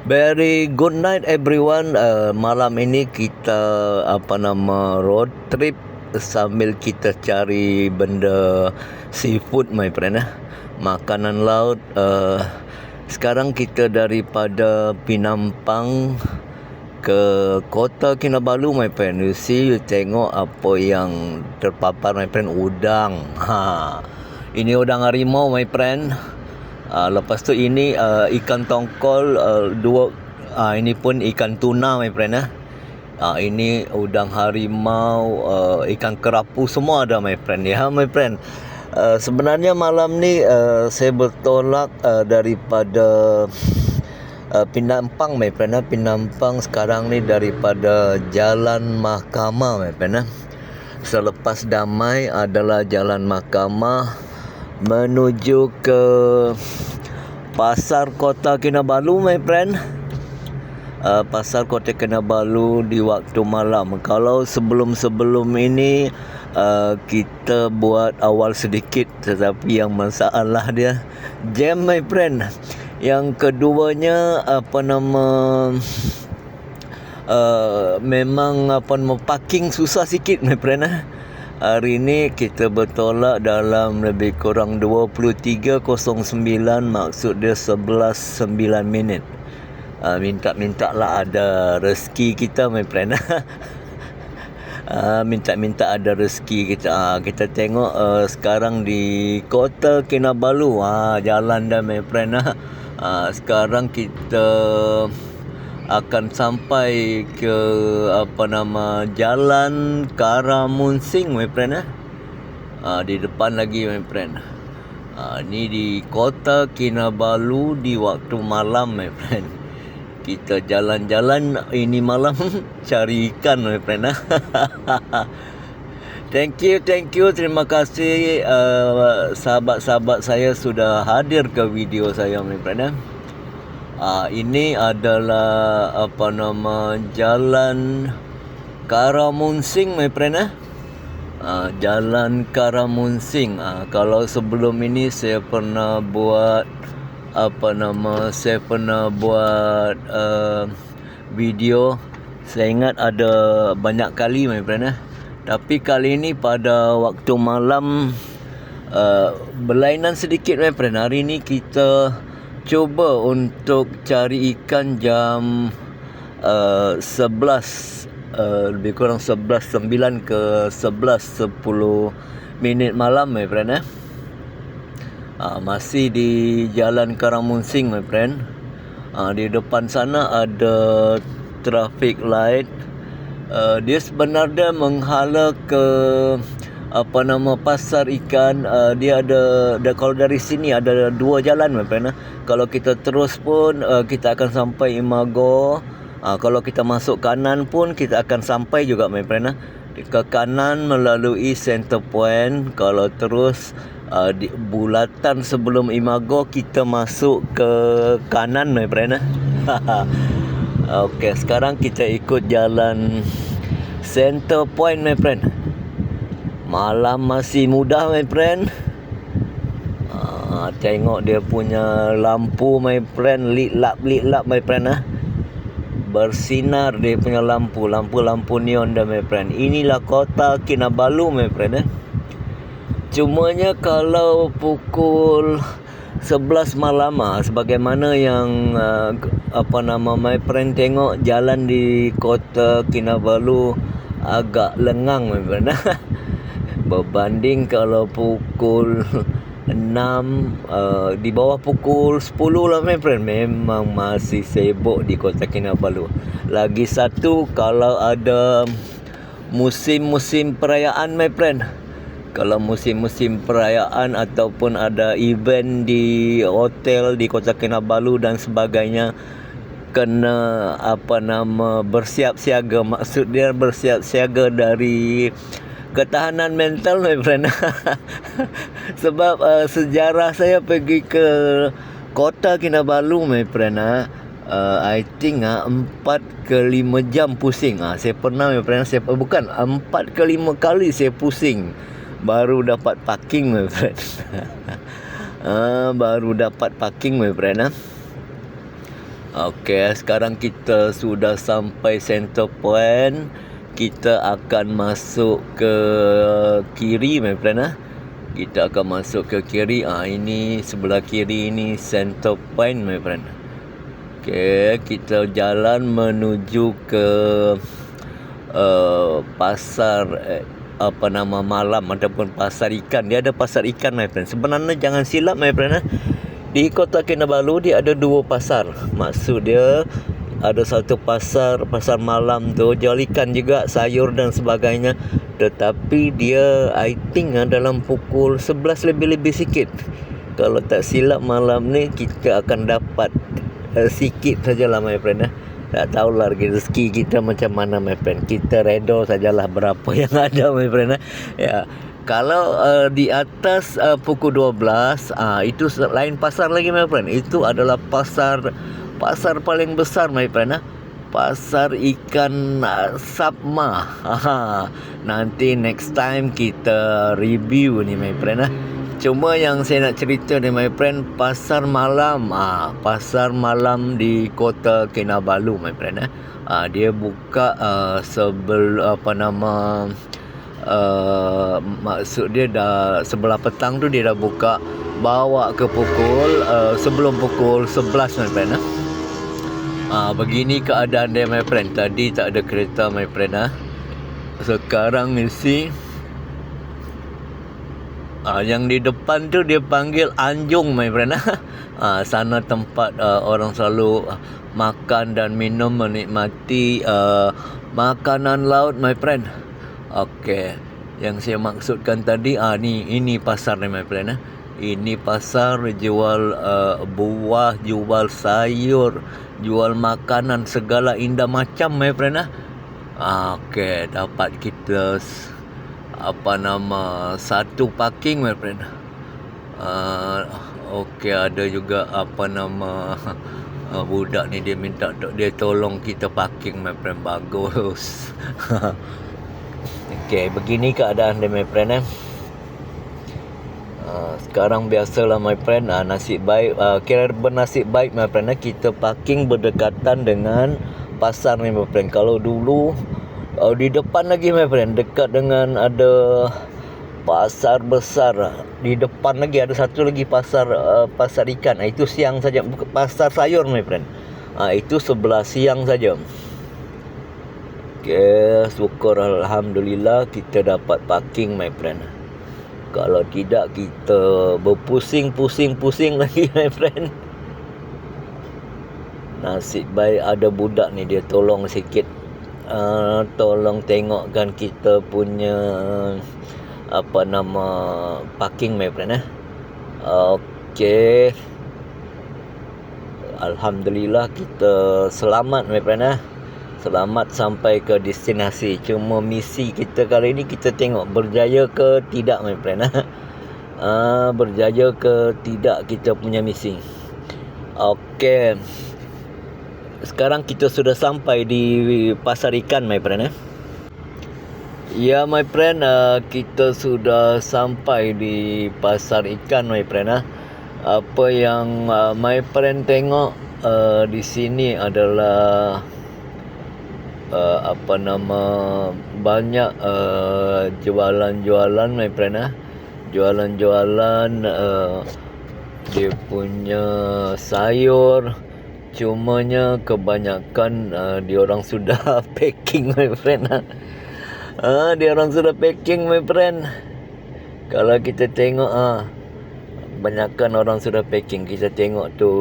Very good night everyone. Malam ini kita road trip sambil kita cari benda seafood my friend. Makanan laut. Sekarang kita daripada Penampang ke Kota Kinabalu my friend. You see, you tengok apa yang terpapar my friend, udang. Ini udang harimau my friend. Lepas tu ini ikan tongkol, ini pun ikan tuna my friend. Ini udang harimau, ikan kerapu, semua ada my friend ya my friend. Sebenarnya malam ni saya bertolak daripada Penampang my friend. Penampang sekarang ni daripada Jalan Mahkamah my friend. Selepas Damai adalah Jalan Mahkamah menuju ke Pasar Kota Kinabalu my friend. Pasar Kota Kinabalu di waktu malam. Kalau sebelum ini kita buat awal sedikit, tetapi yang masalah dia jam my friend. Yang keduanya memang parking susah sikit my friend. Hari ini kita bertolak dalam lebih kurang 23.09, maksud dia 11.09 minit. Minta lah ada rezeki kita my friend. Minta ada rezeki kita. Kita tengok sekarang di Kota Kinabalu. Jalan dah my friend. Sekarang kita akan sampai ke Jalan Karamunsing my friend. Di depan lagi my friend. Ni di Kota Kinabalu di waktu malam my friend. Kita jalan-jalan ini malam cari ikan my friend. Thank you. Terima kasih sahabat-sahabat saya sudah hadir ke video saya my friend. Ini adalah Jalan Karamunsing my friend. Jalan Karamunsing. Kalau sebelum ini saya pernah buat video. Saya ingat ada banyak kali my friend. Tapi kali ini pada waktu malam berlainan sedikit my friend. Hari ini kita cuba untuk cari ikan jam 11 lebih kurang 11.09 ke 11.10 minit malam my friend. Masih di Jalan Karamunsing my friend. Di depan sana ada traffic light. Dia sebenarnya menghala ke pasar ikan. Dia ada kalau dari sini ada dua jalan my friend. Kalau kita terus pun kita akan sampai Imago. Kalau kita masuk kanan pun kita akan sampai juga my friend. Ke kanan melalui Center Point. Kalau terus di bulatan sebelum Imago kita masuk ke kanan my friend. Okey, sekarang kita ikut jalan Center Point my friend. Malam masih mudah my friend. Tengok dia punya lampu my friend, lit lap my friend. Bersinar dia punya lampu neon dah my friend. Inilah Kota Kinabalu my friend. Cumanya kalau pukul 11 malam sebagaimana yang my friend tengok, jalan di Kota Kinabalu agak lengang my friend. Berbanding kalau pukul 6 di bawah pukul 10 lah my friend, memang masih sibuk di Kota Kinabalu. Lagi satu, kalau ada musim-musim perayaan my friend. Kalau musim-musim perayaan ataupun ada event di hotel di Kota Kinabalu dan sebagainya, kena bersiap siaga. Maksud dia bersiap siaga dari ketahanan mental my friend. Sebab sejarah saya pergi ke Kota Kinabalu my friend, I think 4 ke 5 jam pusing. Saya pernah my friend, 4 ke 5 kali saya pusing baru dapat parking my friend. Okey, sekarang kita sudah sampai center point. Kita akan masuk ke kiri, my friend. Kita akan masuk ke kiri. Ini sebelah kiri ini center point, my friend. Okey, kita jalan menuju ke pasar malam ataupun pasar ikan. Dia ada pasar ikan, my friend. Sebenarnya jangan silap, my friend. Di Kota Kinabalu dia ada 2 pasar. Maksud dia ada satu pasar malam tu jual ikan juga, sayur dan sebagainya. Tetapi dia I think dalam pukul 11 lebih-lebih sikit. Kalau tak silap malam ni kita akan dapat sikit sajalah, my friend. Tak tahulah rezeki kita macam mana, my friend. Kita redo sajalah berapa yang ada, my friend. Ya. Kalau di atas pukul 12, itu lain pasar lagi, my friend. Itu adalah pasar paling besar, my friend. Pasar ikan Sapma. Nanti next time kita review ni, my friend. Cuma yang saya nak cerita ni, my friend, pasar malam di Kota Kinabalu, my friend. Dia buka maksud dia dah sebelah petang tu dia dah buka, bawa ke pukul sebelum pukul 11, my friend. Begini keadaan dia, my friend. Tadi tak ada kereta, my friend. Sekarang isi yang di depan tu dia panggil Anjung, my friend. Sana tempat orang selalu makan dan minum, menikmati makanan laut, my friend. Okey, yang saya maksudkan tadi ini pasar ni, my friend. Ini pasar jual buah, jual sayur, jual makanan segala indah macam, my friend. Okey, dapat kita satu parking, my friend. Okey, ada juga budak ni dia minta dia tolong kita parking, my friend. Bagus. Okey, begini keadaan dia, my friend. Sekarang biasalah, my friend. Nasib baik, kira bernasib baik, my friend. Kita parking berdekatan dengan pasar ni, my friend. Kalau dulu di depan lagi, my friend, dekat dengan ada pasar besar. Di depan lagi ada satu lagi pasar ikan. Itu siang saja. Pasar sayur, my friend. Itu sebelah siang saja. Okey, syukur alhamdulillah kita dapat parking, my friend. Kalau tidak kita berpusing-pusing lagi, my friend. Nasib baik ada budak ni, dia tolong sikit. Tolong tengokkan kita punya parking, my friend. Okey, alhamdulillah kita selamat, my friend. Selamat sampai ke destinasi. Cuma misi kita kali ni kita tengok berjaya ke tidak, my friend. Berjaya ke tidak kita punya misi. Okey, sekarang kita sudah sampai di pasar ikan, my friend. Ya, my friend, kita sudah sampai di pasar ikan, my friend. Apa yang my friend tengok di sini adalah banyak jualan-jualan, my friend. Jualan-jualan dia punya sayur. Cumanya kebanyakan diorang sudah packing, my friend. Diorang sudah packing, my friend. Kalau kita tengok banyakkan orang sudah packing. Kita tengok tu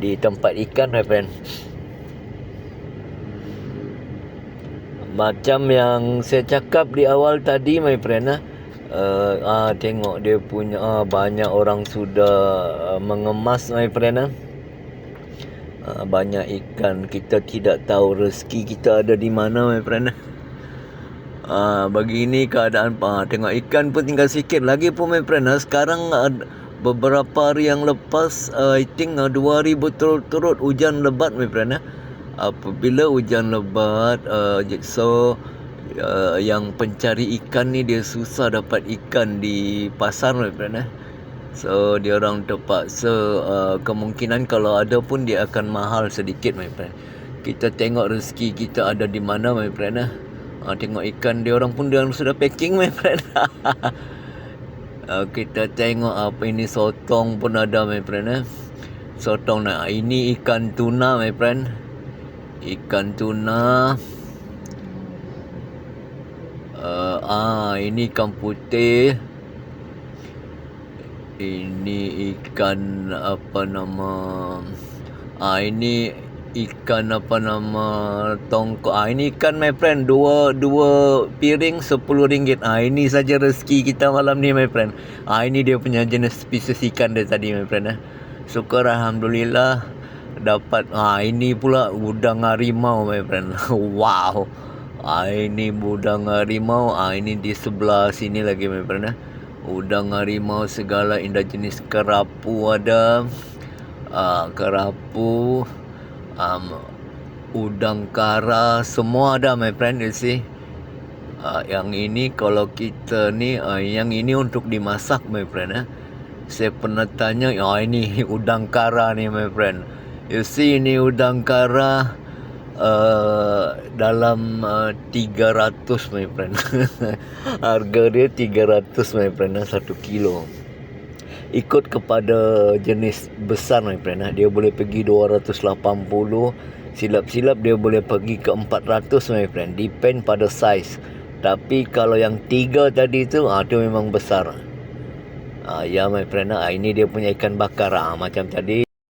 di tempat ikan, my friend. Macam yang saya cakap di awal tadi, my friend. Tengok dia punya banyak orang sudah mengemas, my friend. Banyak ikan. Kita tidak tahu rezeki kita ada di mana, my friend. Begini keadaan. Tengok ikan pun tinggal sikit lagi pun, my friend. Sekarang beberapa hari yang lepas, I think 2 hari berturut-turut hujan lebat, my friend. Apabila hujan lebat, yang pencari ikan ni dia susah dapat ikan di pasar, my friend. So dia orang terpaksa kemungkinan kalau ada pun dia akan mahal sedikit, my friend. Kita tengok rezeki kita ada di mana, my friend. Tengok ikan dia orang pun dia sudah packing, my friend. Kita tengok apa ini, sotong pun ada, my friend. Sotong, ini ikan tuna, my friend. Ikan tuna. Ini ikan putih. Ini ikan apa nama? Ini ikan apa nama? Tongkol. Ini ikan, my friend, dua piring RM10. Ini saja rezeki kita malam ni, my friend. Ini dia punya jenis spesies ikan dia tadi, my friend. Syukur alhamdulillah dapat. Ini pula udang harimau, my friend. Wow. Ini udang harimau. Ini di sebelah sini lagi, my friend. Udang harimau segala, indah jenis kerapu ada. Kerapu, udang kara, semua ada, my friend, you see. Yang ini kalau kita ni, yang ini untuk dimasak, my friend. Saya pernah tanya, ini udang kara ni, my friend. You see, ini udang kara dalam 300, my friend. Harga dia 300, my friend, 1 kilo. Ikut kepada jenis besar, my friend. Dia boleh pergi 280, silap-silap dia boleh pergi ke 400, my friend. Depend pada size. Tapi kalau yang 3 tadi tu, tu memang besar. Ya, my friend. Ini dia punya ikan bakar, macam tadi.